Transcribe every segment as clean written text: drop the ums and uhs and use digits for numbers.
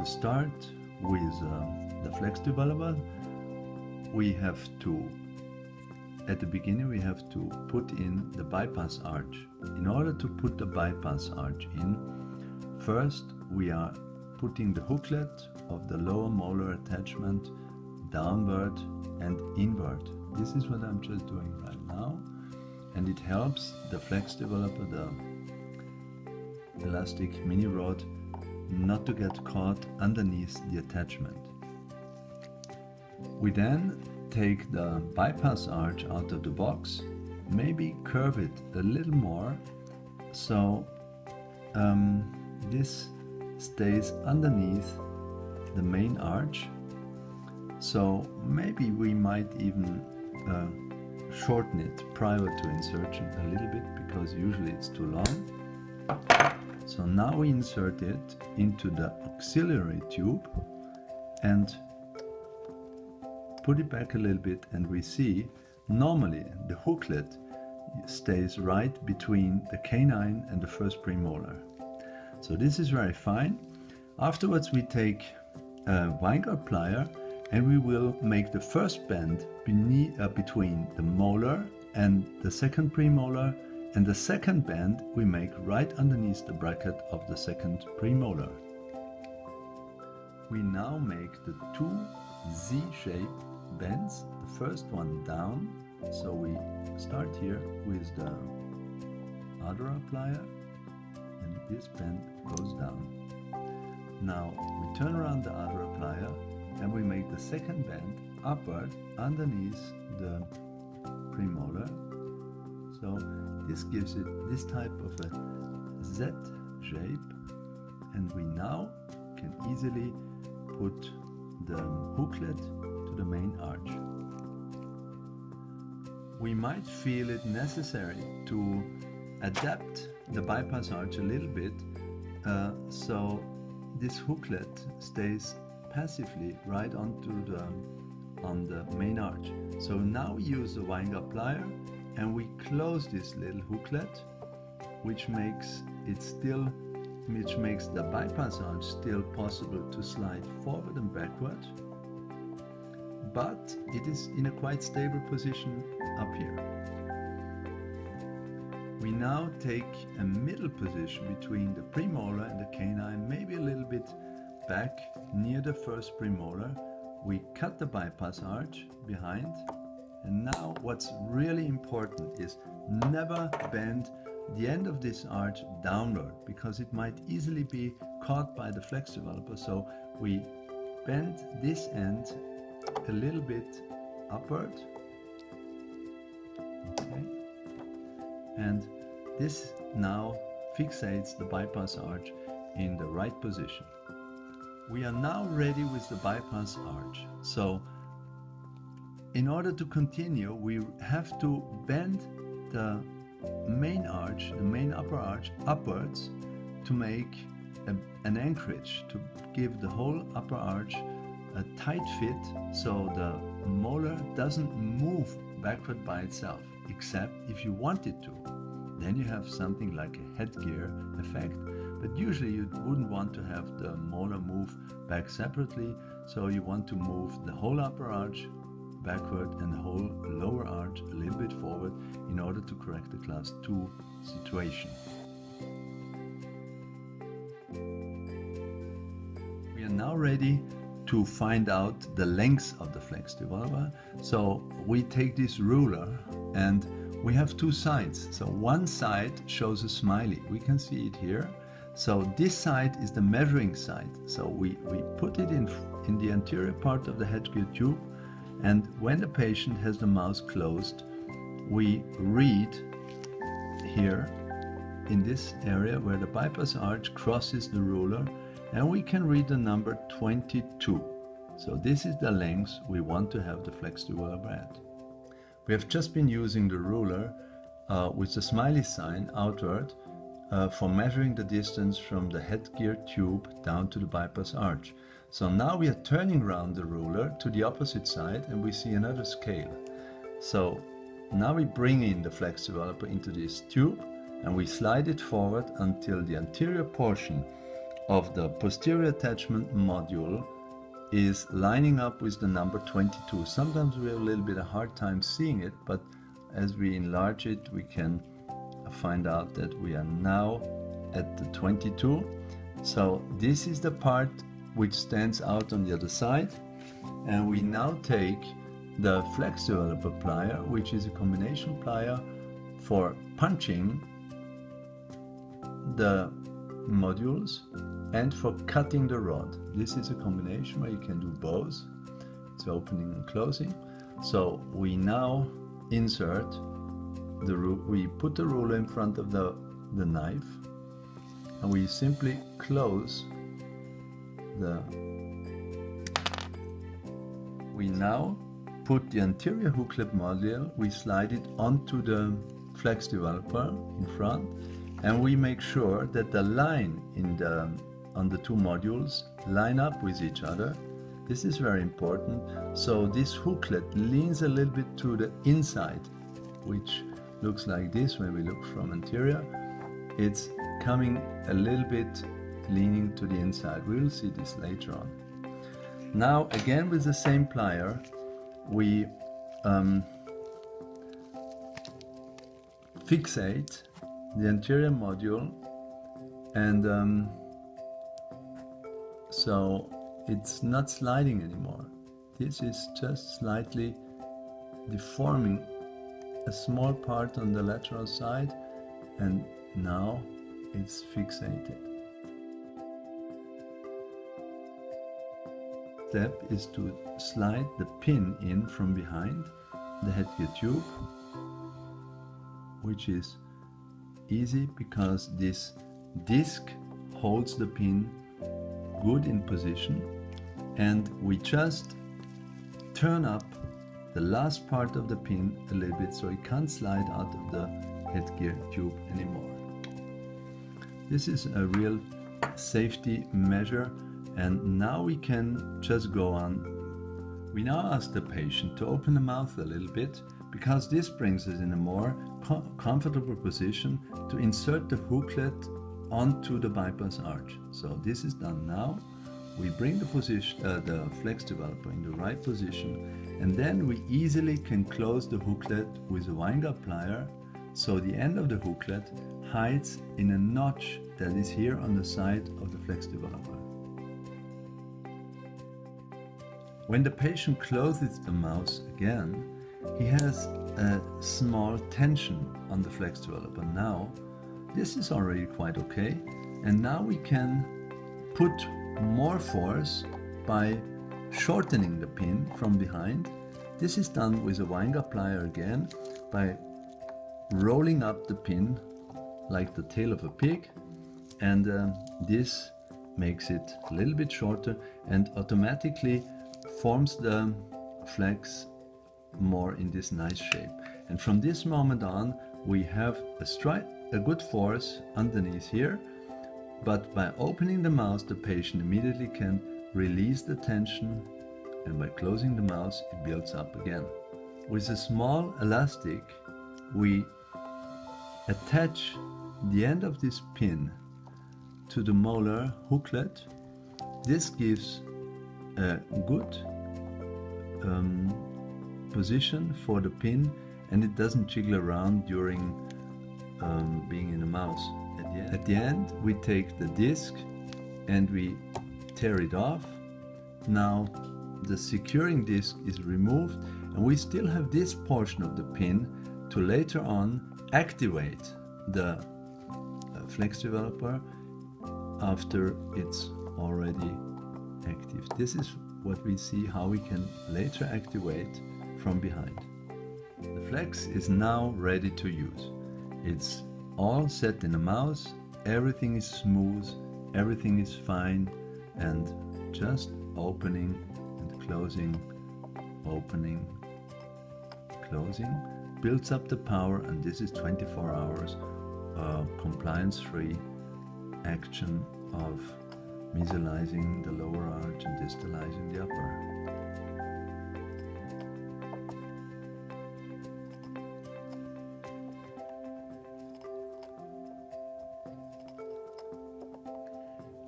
to start with the flex developer, we have to, at the beginning, we have to put in the bypass arch. In order to put the bypass arch in, first we are putting the hooklet of the lower molar attachment downward and inward. This is what I'm just doing right now, and it helps the flex developer, the elastic mini rod, not to get caught underneath the attachment. We then take the bypass arch out of the box, maybe curve it a little more so this stays underneath the main arch. So maybe we might even shorten it prior to insertion a little bit, because usually it's too long. So now we insert it into the auxiliary tube and put it back a little bit, and we see normally the hooklet stays right between the canine and the first premolar. So this is very fine. Afterwards we take a Weingart plier and we will make the first bend between the molar and the second premolar, and the second bend we make right underneath the bracket of the second premolar. We now make the two Z-shaped bends, the first one down, so we start here with the Adora plier and this bend goes down. Now we turn around the Adora plier and we make the second bend upward underneath the premolar. So this gives it this type of a Z shape, and we now can easily put the hooklet to the main arch. We might feel it necessary to adapt the bypass arch a little bit so this hooklet stays passively right onto on the main arch. So now we use the Weingart plier and we close this little hooklet, which makes the bypass arch still possible to slide forward and backward, but it is in a quite stable position up here. We now take a middle position between the premolar and the canine, maybe a little bit back near the first premolar. We cut the bypass arch behind, and now what's really important is never bend the end of this arch downward, because it might easily be caught by the flex developer. So we bend this end a little bit upward, okay, and this now fixates the bypass arch in the right position. We are now ready with the bypass arch. So in order to continue, we have to bend the main arch, the main upper arch, upwards to make an anchorage, to give the whole upper arch a tight fit, so the molar doesn't move backward by itself, except if you want it to. Then you have something like a headgear effect, but usually you wouldn't want to have the molar move back separately, so you want to move the whole upper arch backward and the whole lower arch a little bit forward in order to correct the class 2 situation. We are now ready to find out the length of the flex developer. So we take this ruler and we have two sides. So one side shows a smiley, we can see it here. So this side is the measuring side. So we put it in the anterior part of the headgear tube, and when the patient has the mouth closed, we read here in this area where the bypass arch crosses the ruler, and we can read the number 22. So this is the length we want to have the flex developer at. We have just been using the ruler with the smiley sign outward for measuring the distance from the headgear tube down to the bypass arch. So now we are turning around the ruler to the opposite side and we see another scale. So now we bring in the flex developer into this tube and we slide it forward until the anterior portion of the posterior attachment module is lining up with the number 22. Sometimes we have a little bit of hard time seeing it, but as we enlarge it, we can find out that we are now at the 22. So this is the part which stands out on the other side, and we now take the flex developer plier, which is a combination plier for punching the modules and for cutting the rod. This is a combination where you can do both. It's opening and closing. So we now insert the we put the ruler in front of the knife, and we simply close the. We now put the anterior hooklet module, we slide it onto the flex developer in front, and we make sure that the line on the two modules line up with each other. This is very important. So this hooklet leans a little bit to the inside, which looks like this when we look from anterior. It's coming a little bit leaning to the inside. We'll see this later on. Now again with the same plier, we fixate the anterior module, and so it's not sliding anymore. This is just slightly deforming a small part on the lateral side, and now it's fixated. Step is to slide the pin in from behind the headgear tube, which is easy because this disc holds the pin good in position, and we just turn up the last part of the pin a little bit so it can't slide out of the headgear tube anymore. This is a real safety measure, and now we can just go on. We now ask the patient to open the mouth a little bit, because this brings us in a more comfortable position to insert the hooklet onto the bypass arch. So this is done now. We bring the flex developer in the right position, and then we easily can close the hooklet with a wind up plier, so the end of the hooklet hides in a notch that is here on the side of the flex developer. When the patient closes the mouth again, he has a small tension on the flex developer. Now this is already quite okay, and now we can put more force by shortening the pin from behind. This is done with a wind up plier again, by rolling up the pin like the tail of a pig, and this makes it a little bit shorter and automatically forms the flex more in this nice shape. And from this moment on, we have a good force underneath here, but by opening the mouth, the patient immediately can release the tension, and by closing the mouth, it builds up again. With a small elastic, we attach the end of this pin to the molar hooklet. This gives a good position for the pin, and it doesn't jiggle around during being in the mouth. At the end, we take the disc and we tear it off. Now the securing disc is removed, and we still have this portion of the pin to later on activate the flex developer after it's already active. This is what we see how we can later activate from behind. The flex is now ready to use. It's all set in the mouth, everything is smooth, everything is fine, and just opening and closing, opening, closing, builds up the power, and this is 24 hours compliance-free action of mesializing the lower arch and distalizing the upper.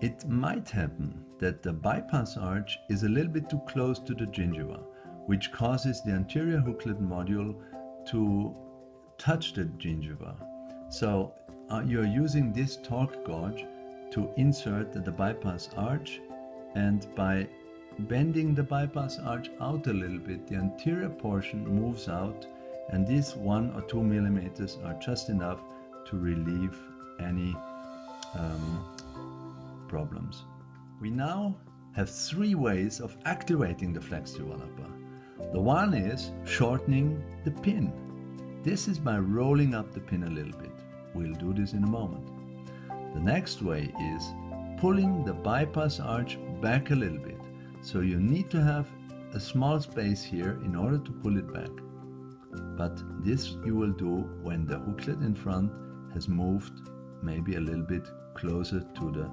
it might happen that the bypass arch is a little bit too close to the gingiva, which causes the anterior hooklet module to touch the gingiva. So you're using this torque gauge to insert the bypass arch, and by bending the bypass arch out a little bit, the anterior portion moves out, and these 1 or 2 millimeters are just enough to relieve any problems. We now have 3 ways of activating the flex developer. The one is shortening the pin. This is by rolling up the pin a little bit. We'll do this in a moment. The next way is pulling the bypass arch back a little bit. So you need to have a small space here in order to pull it back. But this you will do when the hooklet in front has moved maybe a little bit closer to the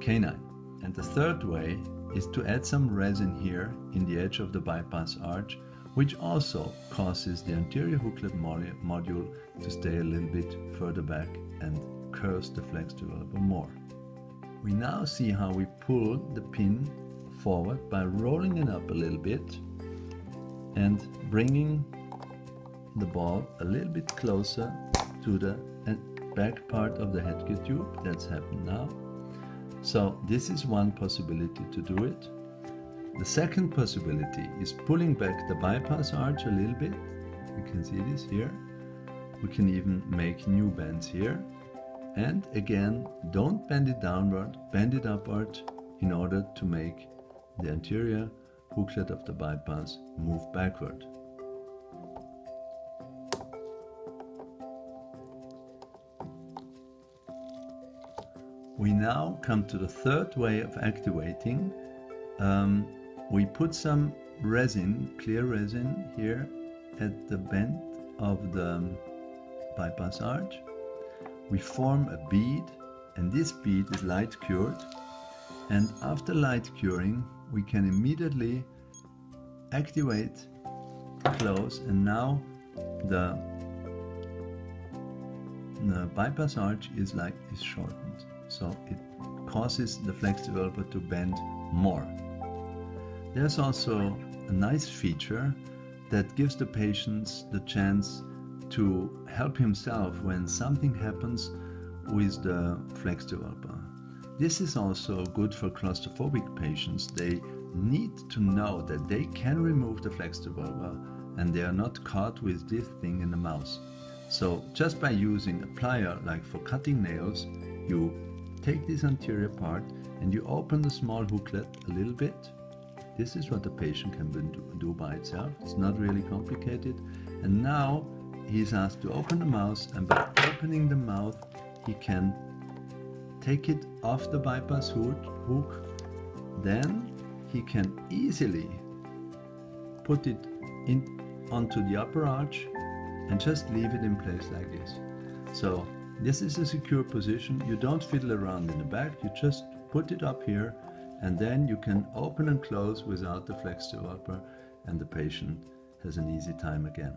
canine. And the third way is to add some resin here in the edge of the bypass arch, which also causes the anterior hooklet module to stay a little bit further back and curves the flex developer more. We now see how we pull the pin forward by rolling it up a little bit and bringing the ball a little bit closer to the back part of the headgear tube. That's happened now. So this is one possibility to do it. The second possibility is pulling back the bypass arch a little bit. You can see this here. We can even make new bends here. And again, don't bend it downward, bend it upward in order to make the anterior hooklet of the bypass move backward. We now come to the third way of activating. We put some resin, clear resin, here at the bend of the bypass arch. We form a bead, and this bead is light cured. And after light curing, we can immediately activate, close, and now the bypass arch is shortened. So it causes the flex developer to bend more. There's also a nice feature that gives the patient the chance to help himself when something happens with the flex developer. This is also good for claustrophobic patients. They need to know that they can remove the flex developer and they are not caught with this thing in the mouth. So just by using a plier, like for cutting nails, you take this anterior part and you open the small hooklet a little bit. This is what the patient can do by itself. It's not really complicated. And now he's asked to open the mouth, and by opening the mouth, he can take it off the bypass hook. Then he can easily put it onto the upper arch and just leave it in place like this. So this is a secure position. You don't fiddle around in the back. You just put it up here, and then you can open and close without the flex developer, and the patient has an easy time again.